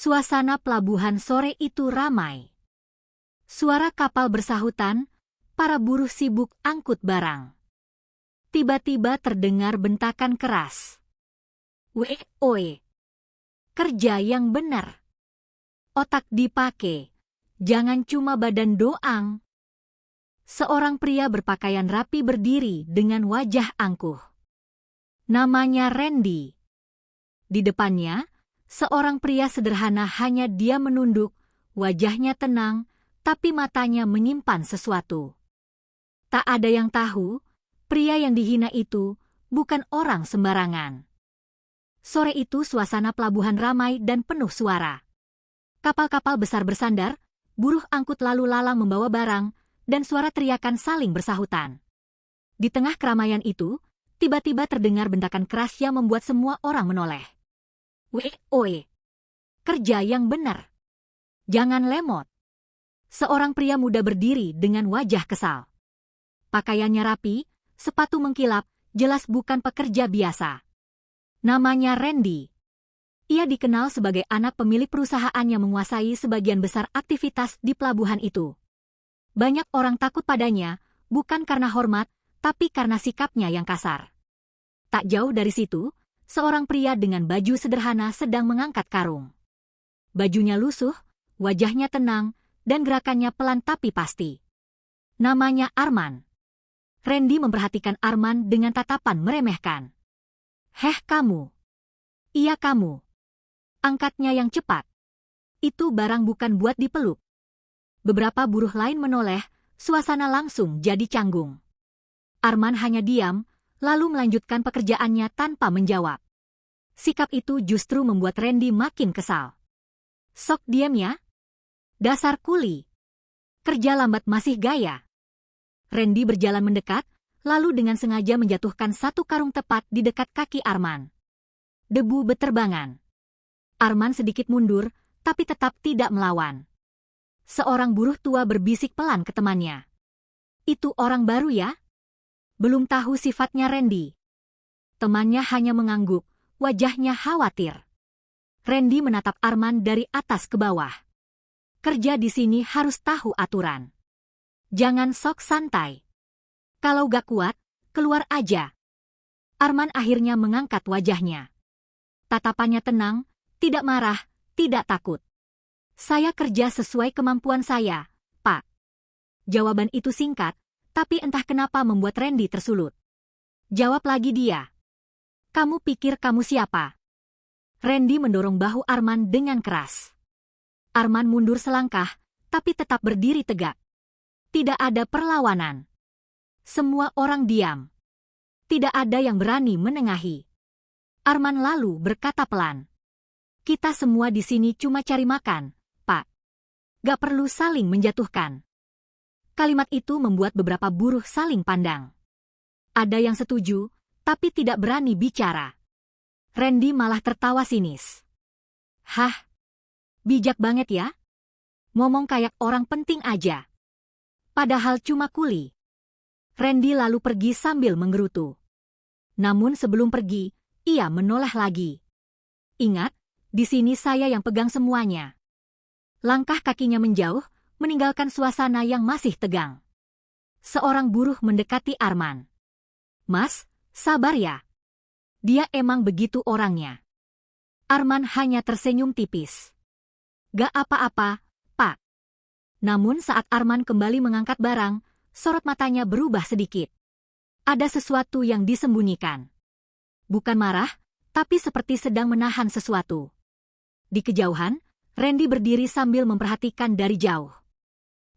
Suasana pelabuhan sore itu ramai. Suara kapal bersahutan, para buruh sibuk angkut barang. Tiba-tiba terdengar bentakan keras. Oe. Kerja yang benar. Otak dipakai, jangan cuma badan doang. Seorang pria berpakaian rapi berdiri dengan wajah angkuh. Namanya Randy. Di depannya, seorang pria sederhana, hanya dia menunduk, wajahnya tenang, tapi matanya menyimpan sesuatu. Tak ada yang tahu, pria yang dihina itu bukan orang sembarangan. Sore itu suasana pelabuhan ramai dan penuh suara. Kapal-kapal besar bersandar, buruh angkut lalu lalang membawa barang, dan suara teriakan saling bersahutan. Di tengah keramaian itu, tiba-tiba terdengar bentakan keras yang membuat semua orang menoleh. Oe. Kerja yang benar. Jangan lemot. Seorang pria muda berdiri dengan wajah kesal. Pakaiannya rapi, sepatu mengkilap, jelas bukan pekerja biasa. Namanya Randy. Ia dikenal sebagai anak pemilik perusahaan yang menguasai sebagian besar aktivitas di pelabuhan itu. Banyak orang takut padanya, bukan karena hormat, tapi karena sikapnya yang kasar. Tak jauh dari situ, seorang pria dengan baju sederhana sedang mengangkat karung. Bajunya lusuh, wajahnya tenang, dan gerakannya pelan tapi pasti. Namanya Arman. Randy memperhatikan Arman dengan tatapan meremehkan. Heh kamu. Iya kamu. Angkatnya yang cepat. Itu barang bukan buat dipeluk. Beberapa buruh lain menoleh, suasana langsung jadi canggung. Arman hanya diam, lalu melanjutkan pekerjaannya tanpa menjawab. Sikap itu justru membuat Randy makin kesal. Sok diam ya. Dasar kuli. Kerja lambat masih gaya. Randy berjalan mendekat, lalu dengan sengaja menjatuhkan satu karung tepat di dekat kaki Arman. Debu beterbangan. Arman sedikit mundur, tapi tetap tidak melawan. Seorang buruh tua berbisik pelan ke temannya. Itu orang baru ya? Belum tahu sifatnya Randy. Temannya hanya mengangguk, wajahnya khawatir. Randy menatap Arman dari atas ke bawah. Kerja di sini harus tahu aturan. Jangan sok santai. Kalau gak kuat, keluar aja. Arman akhirnya mengangkat wajahnya. Tatapannya tenang, tidak marah, tidak takut. Saya kerja sesuai kemampuan saya, Pak. Jawaban itu singkat, tapi entah kenapa membuat Randy tersulut. Jawab lagi dia. Kamu pikir kamu siapa? Randy mendorong bahu Arman dengan keras. Arman mundur selangkah, tapi tetap berdiri tegak. Tidak ada perlawanan. Semua orang diam. Tidak ada yang berani menengahi. Arman lalu berkata pelan. Kita semua di sini cuma cari makan, Pak. Gak perlu saling menjatuhkan. Kalimat itu membuat beberapa buruh saling pandang. Ada yang setuju, tapi tidak berani bicara. Randy malah tertawa sinis. Hah? Bijak banget ya? Ngomong kayak orang penting aja. Padahal cuma kuli. Randy lalu pergi sambil menggerutu. Namun sebelum pergi, ia menoleh lagi. Ingat, di sini saya yang pegang semuanya. Langkah kakinya menjauh, meninggalkan suasana yang masih tegang. Seorang buruh mendekati Arman. Mas, sabar ya. Dia emang begitu orangnya. Arman hanya tersenyum tipis. Gak apa-apa, Pak. Namun saat Arman kembali mengangkat barang, sorot matanya berubah sedikit. Ada sesuatu yang disembunyikan. Bukan marah, tapi seperti sedang menahan sesuatu. Di kejauhan, Randy berdiri sambil memperhatikan dari jauh.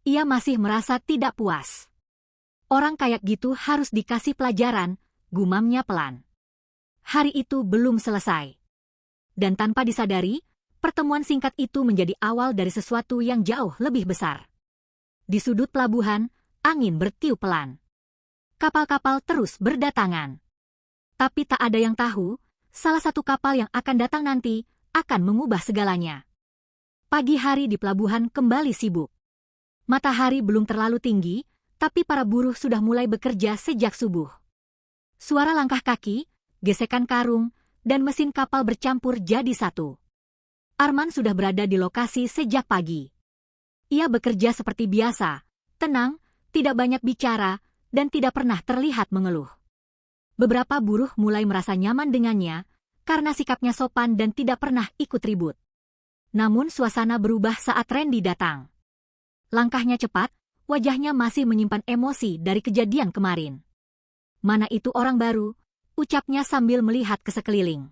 Ia masih merasa tidak puas. Orang kayak gitu harus dikasih pelajaran, gumamnya pelan. Hari itu belum selesai. Dan tanpa disadari, pertemuan singkat itu menjadi awal dari sesuatu yang jauh lebih besar. Di sudut pelabuhan, angin bertiup pelan. Kapal-kapal terus berdatangan. Tapi tak ada yang tahu, salah satu kapal yang akan datang nanti akan mengubah segalanya. Pagi hari di pelabuhan kembali sibuk. Matahari belum terlalu tinggi, tapi para buruh sudah mulai bekerja sejak subuh. Suara langkah kaki, gesekan karung, dan mesin kapal bercampur jadi satu. Arman sudah berada di lokasi sejak pagi. Ia bekerja seperti biasa, tenang, tidak banyak bicara, dan tidak pernah terlihat mengeluh. Beberapa buruh mulai merasa nyaman dengannya, karena sikapnya sopan dan tidak pernah ikut ribut. Namun suasana berubah saat Randy datang. Langkahnya cepat, wajahnya masih menyimpan emosi dari kejadian kemarin. "Mana itu orang baru?" ucapnya sambil melihat ke sekeliling.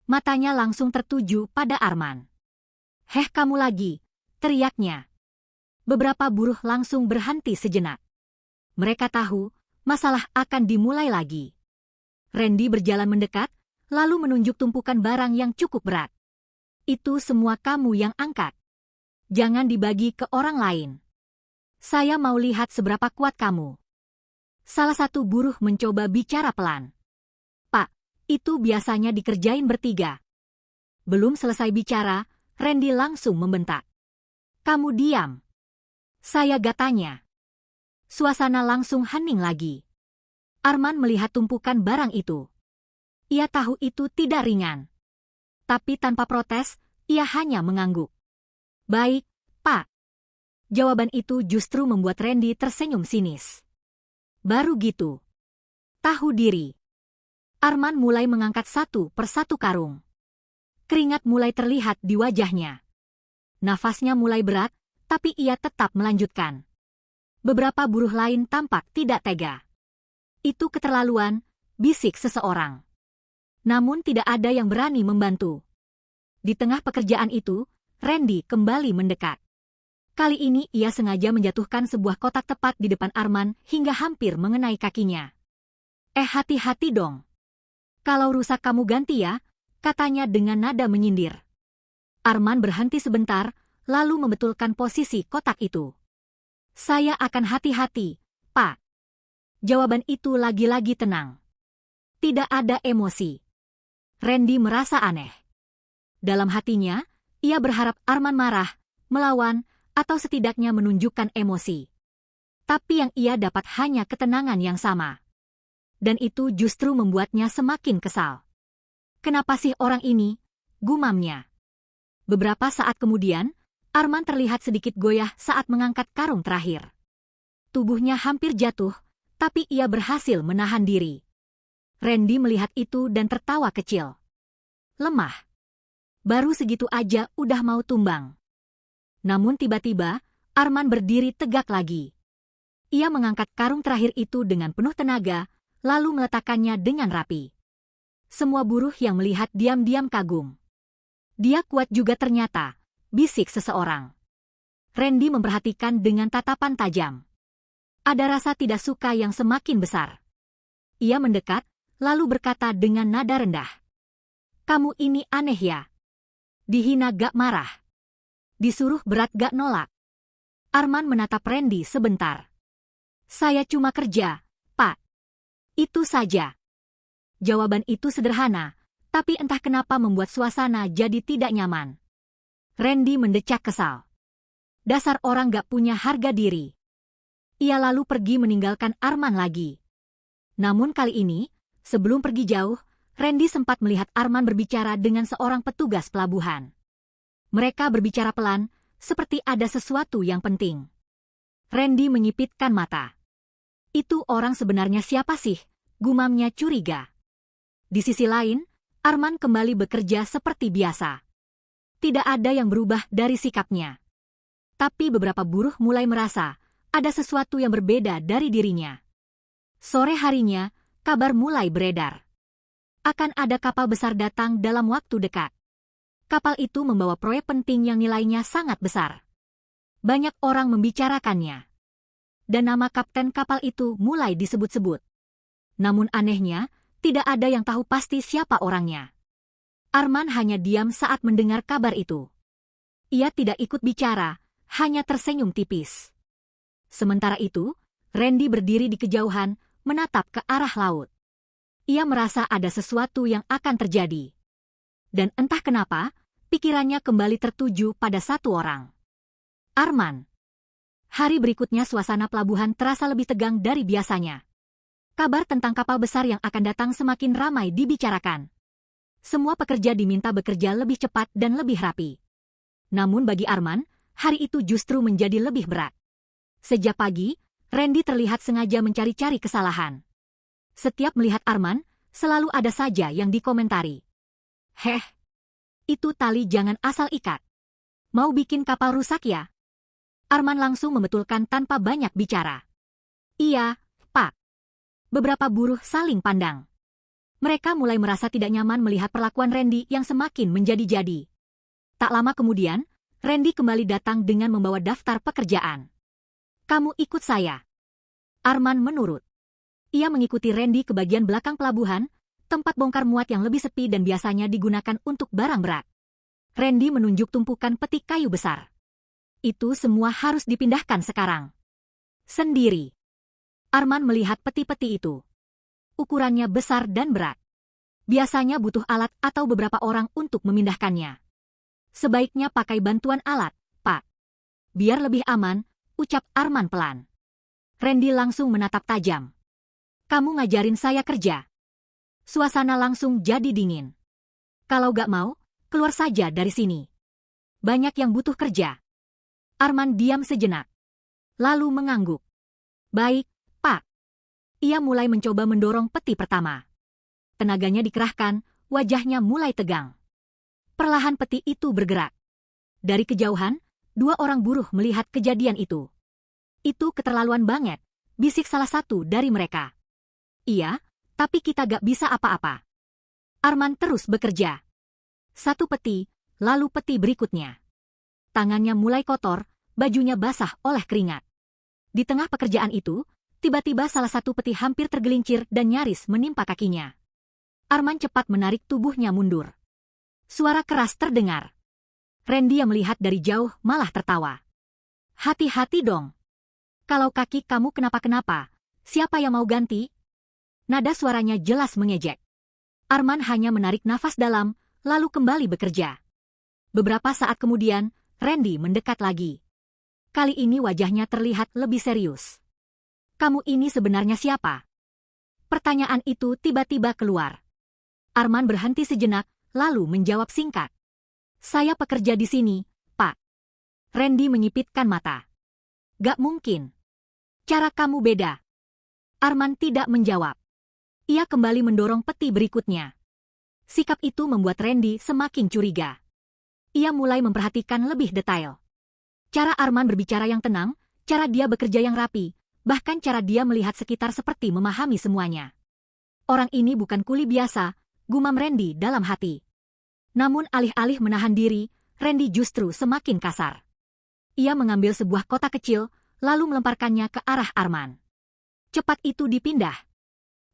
Matanya langsung tertuju pada Arman. "Heh, kamu lagi!" teriaknya. Beberapa buruh langsung berhenti sejenak. Mereka tahu masalah akan dimulai lagi. Randy berjalan mendekat, lalu menunjuk tumpukan barang yang cukup berat. "Itu semua kamu yang angkat. Jangan dibagi ke orang lain. Saya mau lihat seberapa kuat kamu." Salah satu buruh mencoba bicara pelan. "Pak, itu biasanya dikerjain bertiga." Belum selesai bicara, Randy langsung membentak. "Kamu diam. Saya gatanya." Suasana langsung hening lagi. Arman melihat tumpukan barang itu. Ia tahu itu tidak ringan. Tapi tanpa protes, ia hanya mengangguk. "Baik, Pak." Jawaban itu justru membuat Randy tersenyum sinis. Baru gitu. Tahu diri. Arman mulai mengangkat satu persatu karung. Keringat mulai terlihat di wajahnya. Nafasnya mulai berat, tapi ia tetap melanjutkan. Beberapa buruh lain tampak tidak tega. "Itu keterlaluan," bisik seseorang. Namun tidak ada yang berani membantu. Di tengah pekerjaan itu, Randy kembali mendekat. Kali ini ia sengaja menjatuhkan sebuah kotak tepat di depan Arman hingga hampir mengenai kakinya. Hati-hati dong. Kalau rusak kamu ganti ya," katanya dengan nada menyindir. Arman berhenti sebentar, lalu membetulkan posisi kotak itu. "Saya akan hati-hati, Pak." Jawaban itu lagi-lagi tenang. Tidak ada emosi. Randy merasa aneh. Dalam hatinya, ia berharap Arman marah, melawan, atau setidaknya menunjukkan emosi. Tapi yang ia dapat hanya ketenangan yang sama. Dan itu justru membuatnya semakin kesal. "Kenapa sih orang ini?" gumamnya. Beberapa saat kemudian, Arman terlihat sedikit goyah saat mengangkat karung terakhir. Tubuhnya hampir jatuh, tapi ia berhasil menahan diri. Randy melihat itu dan tertawa kecil. Lemah. Baru segitu aja udah mau tumbang. Namun tiba-tiba, Arman berdiri tegak lagi. Ia mengangkat karung terakhir itu dengan penuh tenaga, lalu meletakkannya dengan rapi. Semua buruh yang melihat diam-diam kagum. "Dia kuat juga ternyata," bisik seseorang. Randy memperhatikan dengan tatapan tajam. Ada rasa tidak suka yang semakin besar. Ia mendekat, lalu berkata dengan nada rendah. "Kamu ini aneh ya. Dihina gak marah. Disuruh berat gak nolak." Arman menatap Randy sebentar. "Saya cuma kerja, Pak. Itu saja." Jawaban itu sederhana, tapi entah kenapa membuat suasana jadi tidak nyaman. Randy mendecak kesal. Dasar orang gak punya harga diri. Ia lalu pergi meninggalkan Arman lagi. Namun kali ini, sebelum pergi jauh, Randy sempat melihat Arman berbicara dengan seorang petugas pelabuhan. Mereka berbicara pelan, seperti ada sesuatu yang penting. Randy menyipitkan mata. "Itu orang sebenarnya siapa sih?" gumamnya curiga. Di sisi lain, Arman kembali bekerja seperti biasa. Tidak ada yang berubah dari sikapnya. Tapi beberapa buruh mulai merasa ada sesuatu yang berbeda dari dirinya. Sore harinya, kabar mulai beredar. Akan ada kapal besar datang dalam waktu dekat. Kapal itu membawa proyek penting yang nilainya sangat besar. Banyak orang membicarakannya. Dan nama kapten kapal itu mulai disebut-sebut. Namun anehnya, tidak ada yang tahu pasti siapa orangnya. Arman hanya diam saat mendengar kabar itu. Ia tidak ikut bicara, hanya tersenyum tipis. Sementara itu, Randy berdiri di kejauhan, menatap ke arah laut. Ia merasa ada sesuatu yang akan terjadi. Dan entah kenapa, pikirannya kembali tertuju pada satu orang. Arman. Hari berikutnya suasana pelabuhan terasa lebih tegang dari biasanya. Kabar tentang kapal besar yang akan datang semakin ramai dibicarakan. Semua pekerja diminta bekerja lebih cepat dan lebih rapi. Namun bagi Arman, hari itu justru menjadi lebih berat. Sejak pagi, Randy terlihat sengaja mencari-cari kesalahan. Setiap melihat Arman, selalu ada saja yang dikomentari. "Heh, itu tali jangan asal ikat. Mau bikin kapal rusak ya?" Arman langsung membetulkan tanpa banyak bicara. "Iya, Pak." Beberapa buruh saling pandang. Mereka mulai merasa tidak nyaman melihat perlakuan Randy yang semakin menjadi-jadi. Tak lama kemudian, Randy kembali datang dengan membawa daftar pekerjaan. "Kamu ikut saya." Arman menurut. Ia mengikuti Randy ke bagian belakang pelabuhan, tempat bongkar muat yang lebih sepi dan biasanya digunakan untuk barang berat. Randy menunjuk tumpukan peti kayu besar. "Itu semua harus dipindahkan sekarang." Sendiri. Arman melihat peti-peti itu. Ukurannya besar dan berat. Biasanya butuh alat atau beberapa orang untuk memindahkannya. "Sebaiknya pakai bantuan alat, Pak. Biar lebih aman," ucap Arman pelan. Randy langsung menatap tajam. "Kamu ngajarin saya kerja?" Suasana langsung jadi dingin. "Kalau gak mau, keluar saja dari sini. Banyak yang butuh kerja." Arman diam sejenak. Lalu mengangguk. "Baik, Pak." Ia mulai mencoba mendorong peti pertama. Tenaganya dikerahkan, wajahnya mulai tegang. Perlahan peti itu bergerak. Dari kejauhan, 2 orang buruh melihat kejadian itu. "Itu keterlaluan banget," bisik salah satu dari mereka. "Iya, tapi kita gak bisa apa-apa." Arman terus bekerja. Satu peti, lalu peti berikutnya. Tangannya mulai kotor, bajunya basah oleh keringat. Di tengah pekerjaan itu, tiba-tiba salah satu peti hampir tergelincir dan nyaris menimpa kakinya. Arman cepat menarik tubuhnya mundur. Suara keras terdengar. Randy yang melihat dari jauh malah tertawa. "Hati-hati dong. Kalau kaki kamu kenapa-kenapa, siapa yang mau ganti?" Nada suaranya jelas mengejek. Arman hanya menarik nafas dalam, lalu kembali bekerja. Beberapa saat kemudian, Randy mendekat lagi. Kali ini wajahnya terlihat lebih serius. "Kamu ini sebenarnya siapa?" Pertanyaan itu tiba-tiba keluar. Arman berhenti sejenak, lalu menjawab singkat. "Saya pekerja di sini, Pak." Randy menyipitkan mata. "Gak mungkin. Cara kamu beda." Arman tidak menjawab. Ia kembali mendorong peti berikutnya. Sikap itu membuat Randy semakin curiga. Ia mulai memperhatikan lebih detail. Cara Arman berbicara yang tenang, cara dia bekerja yang rapi, bahkan cara dia melihat sekitar seperti memahami semuanya. Orang ini bukan kuli biasa, gumam Randy dalam hati. Namun alih-alih menahan diri, Randy justru semakin kasar. Ia mengambil sebuah kotak kecil, lalu melemparkannya ke arah Arman. "Cepat itu dipindah.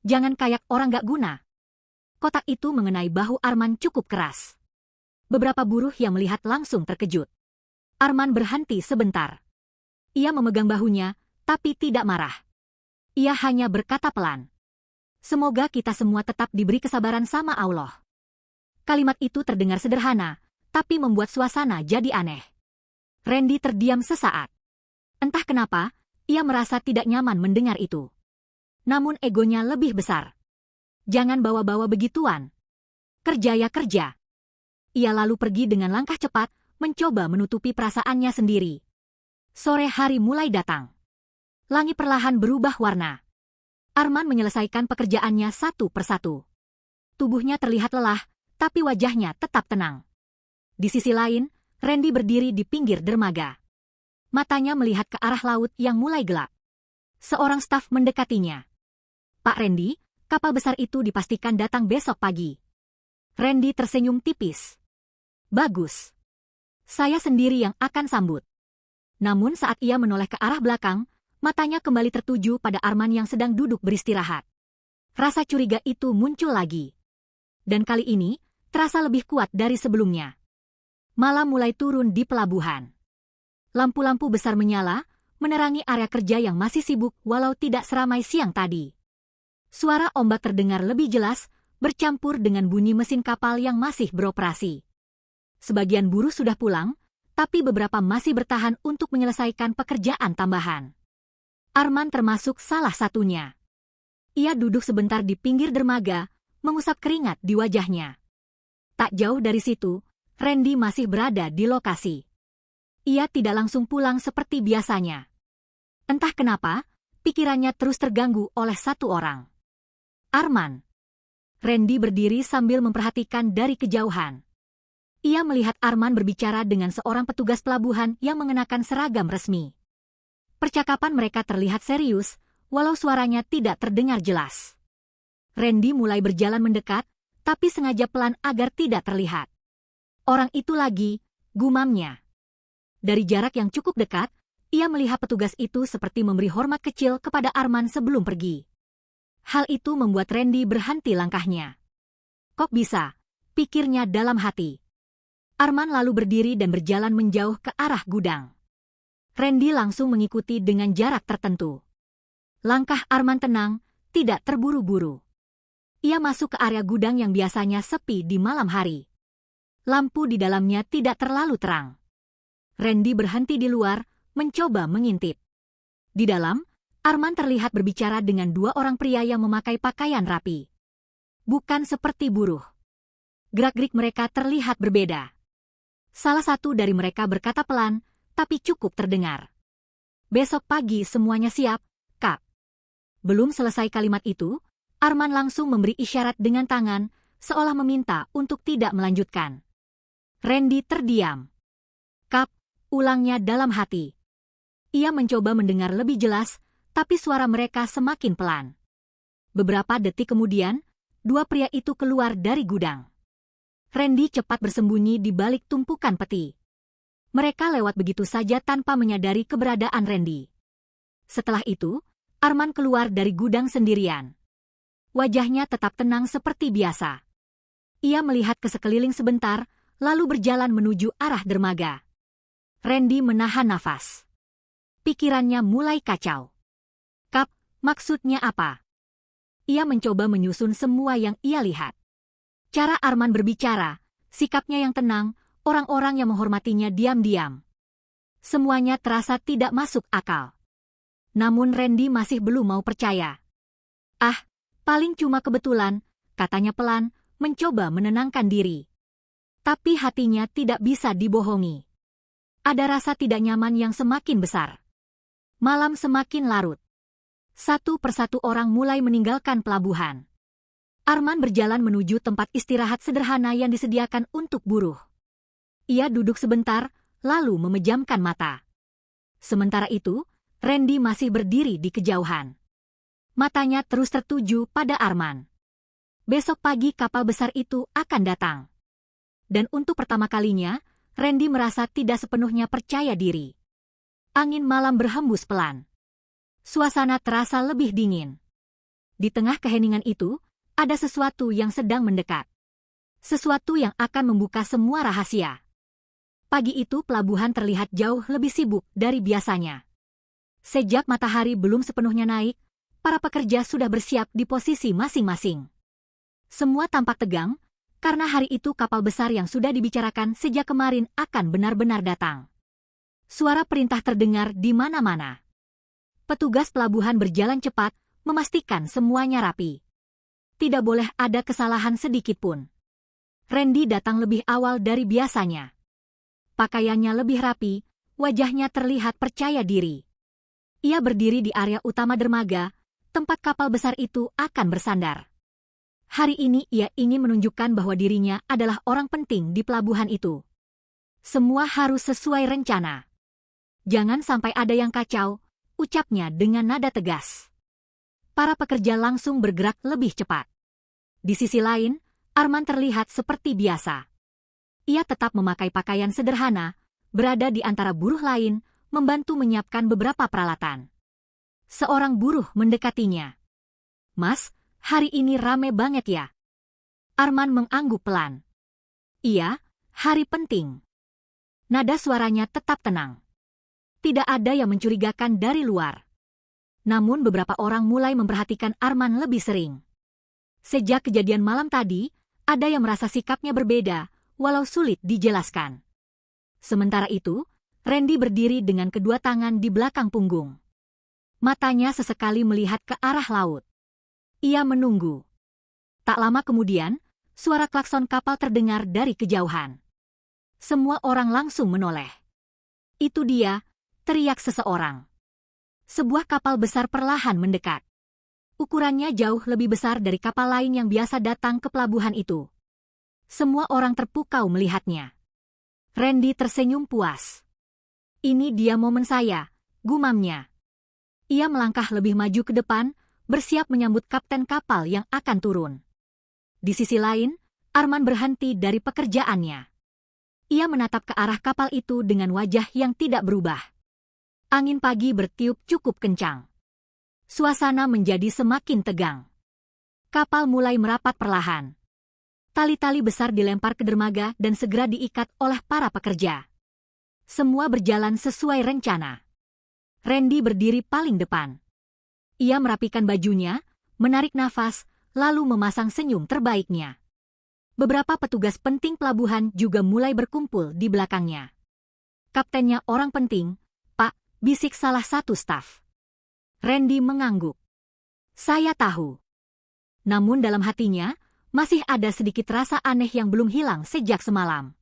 Jangan kayak orang gak guna." Kotak itu mengenai bahu Arman cukup keras. Beberapa buruh yang melihat langsung terkejut. Arman berhenti sebentar. Ia memegang bahunya, tapi tidak marah. Ia hanya berkata pelan. "Semoga kita semua tetap diberi kesabaran sama Allah." Kalimat itu terdengar sederhana, tapi membuat suasana jadi aneh. Randy terdiam sesaat. Entah kenapa, ia merasa tidak nyaman mendengar itu. Namun egonya lebih besar. "Jangan bawa-bawa begituan. Kerja ya kerja." Ia lalu pergi dengan langkah cepat, mencoba menutupi perasaannya sendiri. Sore hari mulai datang. Langit perlahan berubah warna. Arman menyelesaikan pekerjaannya satu persatu. Tubuhnya terlihat lelah, tapi wajahnya tetap tenang. Di sisi lain, Randy berdiri di pinggir dermaga. Matanya melihat ke arah laut yang mulai gelap. Seorang staf mendekatinya. "Pak Randy, kapal besar itu dipastikan datang besok pagi." Randy tersenyum tipis. "Bagus. Saya sendiri yang akan sambut." Namun saat ia menoleh ke arah belakang, matanya kembali tertuju pada Arman yang sedang duduk beristirahat. Rasa curiga itu muncul lagi. Dan kali ini, terasa lebih kuat dari sebelumnya. Malam mulai turun di pelabuhan. Lampu-lampu besar menyala, menerangi area kerja yang masih sibuk walau tidak seramai siang tadi. Suara ombak terdengar lebih jelas, bercampur dengan bunyi mesin kapal yang masih beroperasi. Sebagian buruh sudah pulang, tapi beberapa masih bertahan untuk menyelesaikan pekerjaan tambahan. Arman termasuk salah satunya. Ia duduk sebentar di pinggir dermaga, mengusap keringat di wajahnya. Tak jauh dari situ, Randy masih berada di lokasi. Ia tidak langsung pulang seperti biasanya. Entah kenapa, pikirannya terus terganggu oleh satu orang. Arman. Randy berdiri sambil memperhatikan dari kejauhan. Ia melihat Arman berbicara dengan seorang petugas pelabuhan yang mengenakan seragam resmi. Percakapan mereka terlihat serius, walau suaranya tidak terdengar jelas. Randy mulai berjalan mendekat, tapi sengaja pelan agar tidak terlihat. Orang itu lagi, gumamnya. Dari jarak yang cukup dekat, ia melihat petugas itu seperti memberi hormat kecil kepada Arman sebelum pergi. Hal itu membuat Randy berhenti langkahnya. Kok bisa? Pikirnya dalam hati. Arman lalu berdiri dan berjalan menjauh ke arah gudang. Randy langsung mengikuti dengan jarak tertentu. Langkah Arman tenang, tidak terburu-buru. Ia masuk ke area gudang yang biasanya sepi di malam hari. Lampu di dalamnya tidak terlalu terang. Randy berhenti di luar, mencoba mengintip. Di dalam, Arman terlihat berbicara dengan dua orang pria yang memakai pakaian rapi. Bukan seperti buruh. Gerak-gerik mereka terlihat berbeda. Salah satu dari mereka berkata pelan, tapi cukup terdengar. Besok pagi semuanya siap, Kap. Belum selesai kalimat itu, Arman langsung memberi isyarat dengan tangan, seolah meminta untuk tidak melanjutkan. Randy terdiam. Kap, ulangnya dalam hati. Ia mencoba mendengar lebih jelas, tapi suara mereka semakin pelan. Beberapa detik kemudian, dua pria itu keluar dari gudang. Randy cepat bersembunyi di balik tumpukan peti. Mereka lewat begitu saja tanpa menyadari keberadaan Randy. Setelah itu, Arman keluar dari gudang sendirian. Wajahnya tetap tenang seperti biasa. Ia melihat ke sekeliling sebentar, lalu berjalan menuju arah dermaga. Randy menahan nafas. Pikirannya mulai kacau. Kap, maksudnya apa? Ia mencoba menyusun semua yang ia lihat. Cara Arman berbicara, sikapnya yang tenang, orang-orang yang menghormatinya diam-diam. Semuanya terasa tidak masuk akal. Namun Randy masih belum mau percaya. Ah, paling cuma kebetulan, katanya pelan, mencoba menenangkan diri. Tapi hatinya tidak bisa dibohongi. Ada rasa tidak nyaman yang semakin besar. Malam semakin larut. Satu persatu orang mulai meninggalkan pelabuhan. Arman berjalan menuju tempat istirahat sederhana yang disediakan untuk buruh. Ia duduk sebentar, lalu memejamkan mata. Sementara itu, Randy masih berdiri di kejauhan. Matanya terus tertuju pada Arman. Besok pagi kapal besar itu akan datang. Dan untuk pertama kalinya, Randy merasa tidak sepenuhnya percaya diri. Angin malam berhembus pelan. Suasana terasa lebih dingin. Di tengah keheningan itu, ada sesuatu yang sedang mendekat. Sesuatu yang akan membuka semua rahasia. Pagi itu pelabuhan terlihat jauh lebih sibuk dari biasanya. Sejak matahari belum sepenuhnya naik, para pekerja sudah bersiap di posisi masing-masing. Semua tampak tegang, karena hari itu kapal besar yang sudah dibicarakan sejak kemarin akan benar-benar datang. Suara perintah terdengar di mana-mana. Petugas pelabuhan berjalan cepat, memastikan semuanya rapi. Tidak boleh ada kesalahan sedikit pun. Randy datang lebih awal dari biasanya. Pakaiannya lebih rapi, wajahnya terlihat percaya diri. Ia berdiri di area utama dermaga, tempat kapal besar itu akan bersandar. Hari ini ia ingin menunjukkan bahwa dirinya adalah orang penting di pelabuhan itu. Semua harus sesuai rencana. Jangan sampai ada yang kacau, ucapnya dengan nada tegas. Para pekerja langsung bergerak lebih cepat. Di sisi lain, Arman terlihat seperti biasa. Ia tetap memakai pakaian sederhana, berada di antara buruh lain, membantu menyiapkan beberapa peralatan. Seorang buruh mendekatinya. Mas, hari ini rame banget ya? Arman mengangguk pelan. Iya, hari penting. Nada suaranya tetap tenang. Tidak ada yang mencurigakan dari luar. Namun beberapa orang mulai memperhatikan Arman lebih sering. Sejak kejadian malam tadi, ada yang merasa sikapnya berbeda, walau sulit dijelaskan. Sementara itu, Randy berdiri dengan kedua tangan di belakang punggung. Matanya sesekali melihat ke arah laut. Ia menunggu. Tak lama kemudian, Suara klakson kapal terdengar dari kejauhan. Semua orang langsung menoleh. Itu dia, teriak seseorang. Sebuah kapal besar perlahan mendekat. Ukurannya jauh lebih besar dari kapal lain yang biasa datang ke pelabuhan itu. Semua orang terpukau melihatnya. Randy tersenyum puas. Ini dia momen saya, gumamnya. Ia melangkah lebih maju ke depan, bersiap menyambut kapten kapal yang akan turun. Di sisi lain, Arman berhenti dari pekerjaannya. Ia menatap ke arah kapal itu dengan wajah yang tidak berubah. Angin pagi bertiup cukup kencang. Suasana menjadi semakin tegang. Kapal mulai merapat perlahan. Tali-tali besar dilempar ke dermaga dan segera diikat oleh para pekerja. Semua berjalan sesuai rencana. Randy berdiri paling depan. Ia merapikan bajunya, menarik nafas, lalu memasang senyum terbaiknya. Beberapa petugas penting pelabuhan juga mulai berkumpul di belakangnya. Kaptennya orang penting, Pak, bisik salah satu staf. Randy mengangguk. Saya tahu. Namun dalam hatinya, masih ada sedikit rasa aneh yang belum hilang sejak semalam.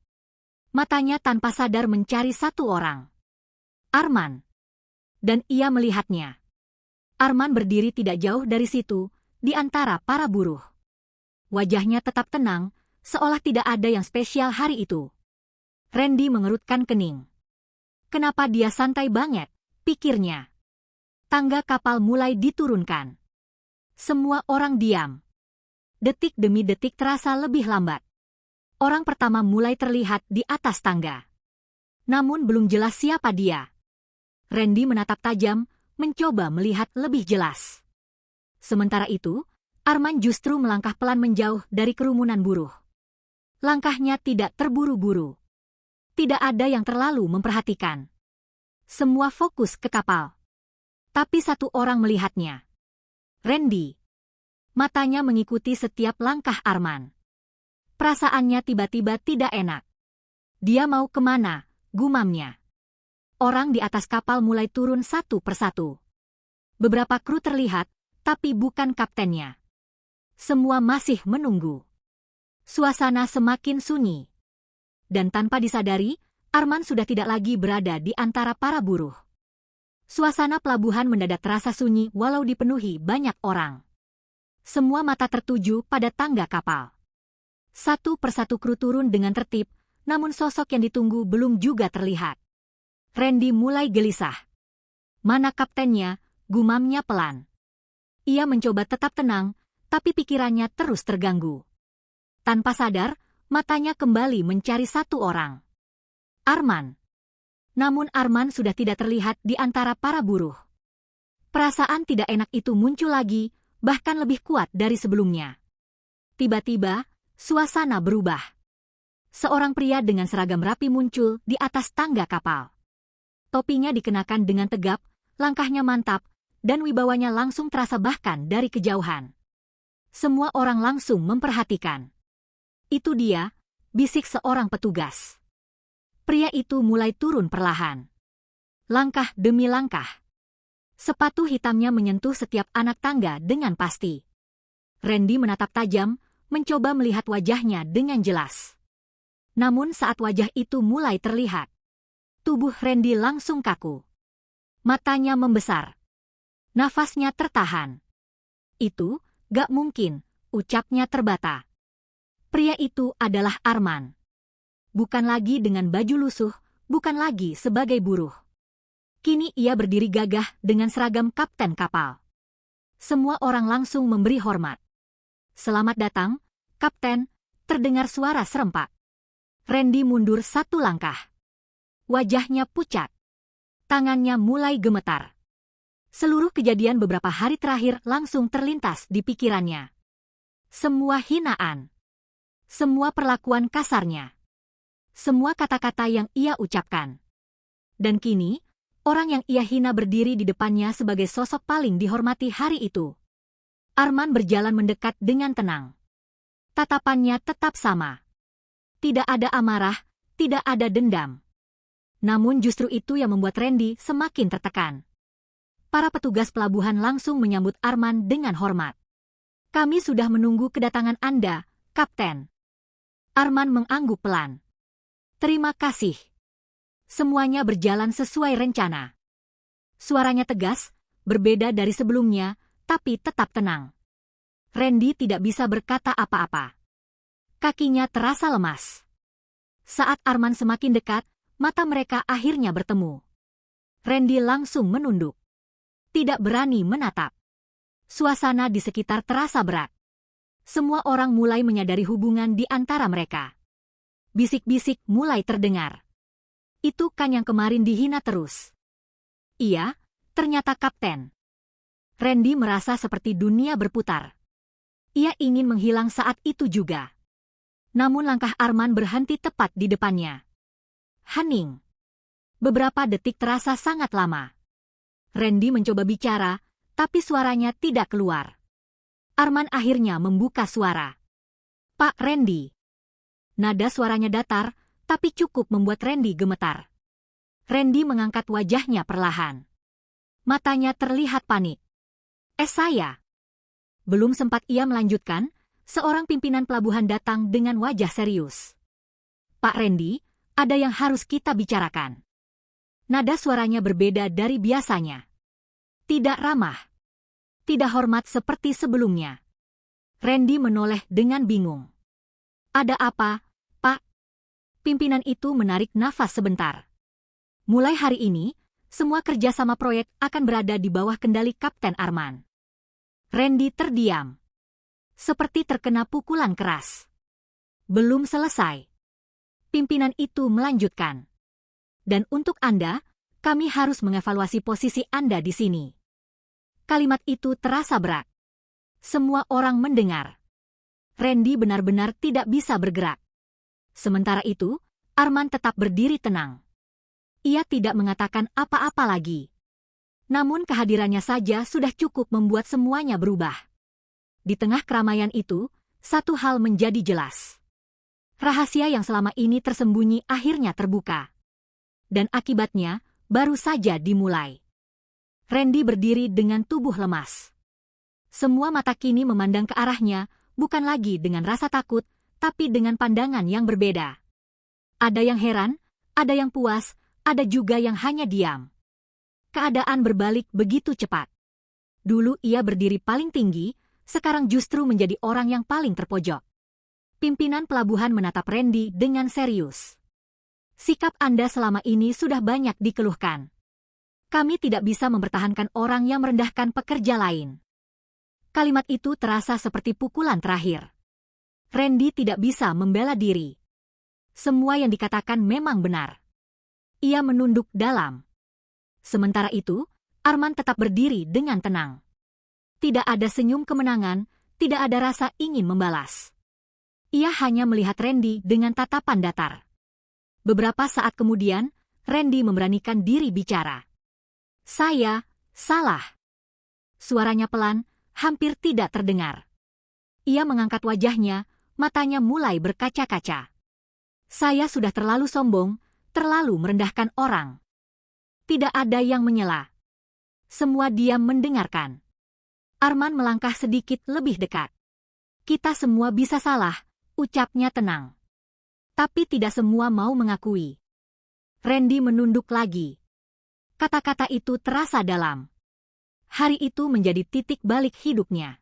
Matanya tanpa sadar mencari satu orang. Arman. Dan ia melihatnya. Arman berdiri tidak jauh dari situ, di antara para buruh. Wajahnya tetap tenang, seolah tidak ada yang spesial hari itu. Randy mengerutkan kening. Kenapa dia santai banget, pikirnya. Tangga kapal mulai diturunkan. Semua orang diam. Detik demi detik terasa lebih lambat. Orang pertama mulai terlihat di atas tangga. Namun belum jelas siapa dia. Randy menatap tajam, mencoba melihat lebih jelas. Sementara itu, Arman justru melangkah pelan menjauh dari kerumunan buruh. Langkahnya tidak terburu-buru. Tidak ada yang terlalu memperhatikan. Semua fokus ke kapal. Tapi satu orang melihatnya. Randy. Matanya mengikuti setiap langkah Arman. Perasaannya tiba-tiba tidak enak. Dia mau kemana, gumamnya. Orang di atas kapal mulai turun satu persatu. Beberapa kru terlihat, tapi bukan kaptennya. Semua masih menunggu. Suasana semakin sunyi. Dan tanpa disadari, Arman sudah tidak lagi berada di antara para buruh. Suasana pelabuhan mendadak terasa sunyi walau dipenuhi banyak orang. Semua mata tertuju pada tangga kapal. Satu persatu kru turun dengan tertib, namun sosok yang ditunggu belum juga terlihat. Randy mulai gelisah. Mana kaptennya, gumamnya pelan. Ia mencoba tetap tenang, tapi pikirannya terus terganggu. Tanpa sadar, matanya kembali mencari satu orang. Arman. Namun Arman sudah tidak terlihat di antara para buruh. Perasaan tidak enak itu muncul lagi, bahkan lebih kuat dari sebelumnya. Tiba-tiba, suasana berubah. Seorang pria dengan seragam rapi muncul di atas tangga kapal. Topinya dikenakan dengan tegap, langkahnya mantap, dan wibawanya langsung terasa bahkan dari kejauhan. Semua orang langsung memperhatikan. Itu dia, bisik seorang petugas. Pria itu mulai turun perlahan. Langkah demi langkah. Sepatu hitamnya menyentuh setiap anak tangga dengan pasti. Randy menatap tajam, mencoba melihat wajahnya dengan jelas. Namun saat wajah itu mulai terlihat, tubuh Randy langsung kaku. Matanya membesar. Nafasnya tertahan. Itu, gak mungkin, ucapnya terbata. Pria itu adalah Arman. Bukan lagi dengan baju lusuh, bukan lagi sebagai buruh. Kini ia berdiri gagah dengan seragam kapten kapal. Semua orang langsung memberi hormat. Selamat datang, Kapten, terdengar suara serempak. Randy mundur satu langkah. Wajahnya pucat. Tangannya mulai gemetar. Seluruh kejadian beberapa hari terakhir langsung terlintas di pikirannya. Semua hinaan. Semua perlakuan kasarnya. Semua kata-kata yang ia ucapkan. Dan kini, orang yang ia hina berdiri di depannya sebagai sosok paling dihormati hari itu. Arman berjalan mendekat dengan tenang. Tatapannya tetap sama. Tidak ada amarah, tidak ada dendam. Namun justru itu yang membuat Randy semakin tertekan. Para petugas pelabuhan langsung menyambut Arman dengan hormat. Kami sudah menunggu kedatangan Anda, Kapten. Arman mengangguk pelan. Terima kasih. Semuanya berjalan sesuai rencana. Suaranya tegas, berbeda dari sebelumnya, tapi tetap tenang. Randy tidak bisa berkata apa-apa. Kakinya terasa lemas. Saat Arman semakin dekat, mata mereka akhirnya bertemu. Randy langsung menunduk. Tidak berani menatap. Suasana di sekitar terasa berat. Semua orang mulai menyadari hubungan di antara mereka. Bisik-bisik mulai terdengar. Itu kan yang kemarin dihina terus. Iya, ternyata Kapten. Randy merasa seperti dunia berputar. Ia ingin menghilang saat itu juga. Namun langkah Arman berhenti tepat di depannya. Hening. Beberapa detik terasa sangat lama. Randy mencoba bicara, tapi suaranya tidak keluar. Arman akhirnya membuka suara. Pak Randy. Nada suaranya datar, tapi cukup membuat Randy gemetar. Randy mengangkat wajahnya perlahan. Matanya terlihat panik. Saya. Belum sempat ia melanjutkan, seorang pimpinan pelabuhan datang dengan wajah serius. Pak Randy, ada yang harus kita bicarakan. Nada suaranya berbeda dari biasanya. Tidak ramah. Tidak hormat seperti sebelumnya. Randy menoleh dengan bingung. Ada apa, Pak? Pimpinan itu menarik nafas sebentar. Mulai hari ini, semua kerjasama proyek akan berada di bawah kendali Kapten Arman. Randy terdiam. Seperti terkena pukulan keras. Belum selesai. Pimpinan itu melanjutkan. Dan untuk Anda, kami harus mengevaluasi posisi Anda di sini. Kalimat itu terasa berat. Semua orang mendengar. Randy benar-benar tidak bisa bergerak. Sementara itu, Arman tetap berdiri tenang. Ia tidak mengatakan apa-apa lagi. Namun kehadirannya saja sudah cukup membuat semuanya berubah. Di tengah keramaian itu, satu hal menjadi jelas. Rahasia yang selama ini tersembunyi akhirnya terbuka. Dan akibatnya, baru saja dimulai. Randy berdiri dengan tubuh lemas. Semua mata kini memandang ke arahnya, bukan lagi dengan rasa takut, tapi dengan pandangan yang berbeda. Ada yang heran, ada yang puas, ada juga yang hanya diam. Keadaan berbalik begitu cepat. Dulu ia berdiri paling tinggi, sekarang justru menjadi orang yang paling terpojok. Pimpinan pelabuhan menatap Randy dengan serius. Sikap Anda selama ini sudah banyak dikeluhkan. Kami tidak bisa mempertahankan orang yang merendahkan pekerja lain. Kalimat itu terasa seperti pukulan terakhir. Randy tidak bisa membela diri. Semua yang dikatakan memang benar. Ia menunduk dalam. Sementara itu, Arman tetap berdiri dengan tenang. Tidak ada senyum kemenangan, tidak ada rasa ingin membalas. Ia hanya melihat Randy dengan tatapan datar. Beberapa saat kemudian, Randy memberanikan diri bicara. Saya salah. Suaranya pelan, hampir tidak terdengar. Ia mengangkat wajahnya, matanya mulai berkaca-kaca. Saya sudah terlalu sombong, terlalu merendahkan orang. Tidak ada yang menyela. Semua diam mendengarkan. Arman melangkah sedikit lebih dekat. Kita semua bisa salah, ucapnya tenang. Tapi tidak semua mau mengakui. Randy menunduk lagi. Kata-kata itu terasa dalam. Hari itu menjadi titik balik hidupnya.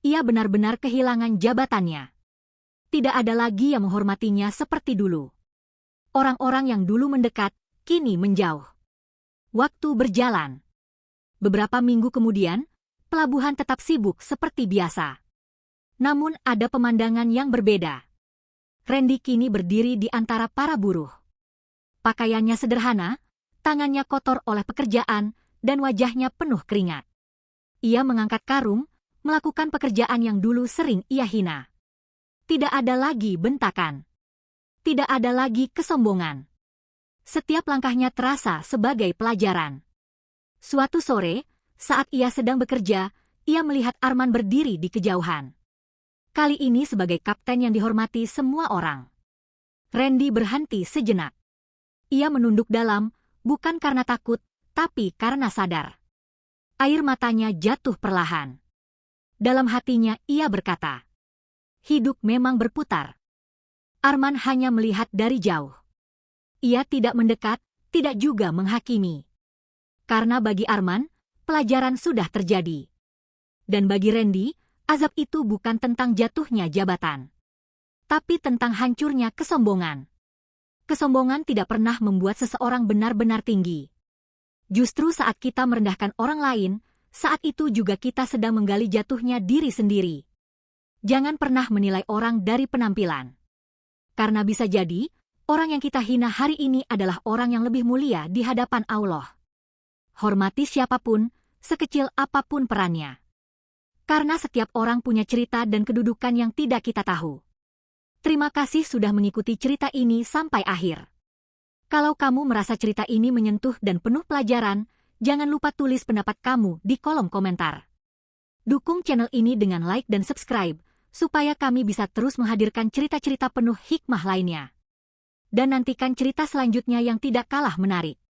Ia benar-benar kehilangan jabatannya. Tidak ada lagi yang menghormatinya seperti dulu. Orang-orang yang dulu mendekat, kini menjauh. Waktu berjalan. Beberapa minggu kemudian, pelabuhan tetap sibuk seperti biasa. Namun ada pemandangan yang berbeda. Randy kini berdiri di antara para buruh. Pakaiannya sederhana, tangannya kotor oleh pekerjaan, dan wajahnya penuh keringat. Ia mengangkat karung, melakukan pekerjaan yang dulu sering ia hina. Tidak ada lagi bentakan. Tidak ada lagi kesombongan. Setiap langkahnya terasa sebagai pelajaran. Suatu sore, saat ia sedang bekerja, ia melihat Arman berdiri di kejauhan. Kali ini sebagai kapten yang dihormati semua orang. Randy berhenti sejenak. Ia menunduk dalam, bukan karena takut, tapi karena sadar. Air matanya jatuh perlahan. Dalam hatinya ia berkata, hidup memang berputar. Arman hanya melihat dari jauh. Ia tidak mendekat, tidak juga menghakimi. Karena bagi Arman, pelajaran sudah terjadi. Dan bagi Randy, azab itu bukan tentang jatuhnya jabatan, tapi tentang hancurnya kesombongan. Kesombongan tidak pernah membuat seseorang benar-benar tinggi. Justru saat kita merendahkan orang lain, saat itu juga kita sedang menggali jatuhnya diri sendiri. Jangan pernah menilai orang dari penampilan. Karena bisa jadi, orang yang kita hina hari ini adalah orang yang lebih mulia di hadapan Allah. Hormati siapapun, sekecil apapun perannya. Karena setiap orang punya cerita dan kedudukan yang tidak kita tahu. Terima kasih sudah mengikuti cerita ini sampai akhir. Kalau kamu merasa cerita ini menyentuh dan penuh pelajaran, jangan lupa tulis pendapat kamu di kolom komentar. Dukung channel ini dengan like dan subscribe, supaya kami bisa terus menghadirkan cerita-cerita penuh hikmah lainnya. Dan nantikan cerita selanjutnya yang tidak kalah menarik.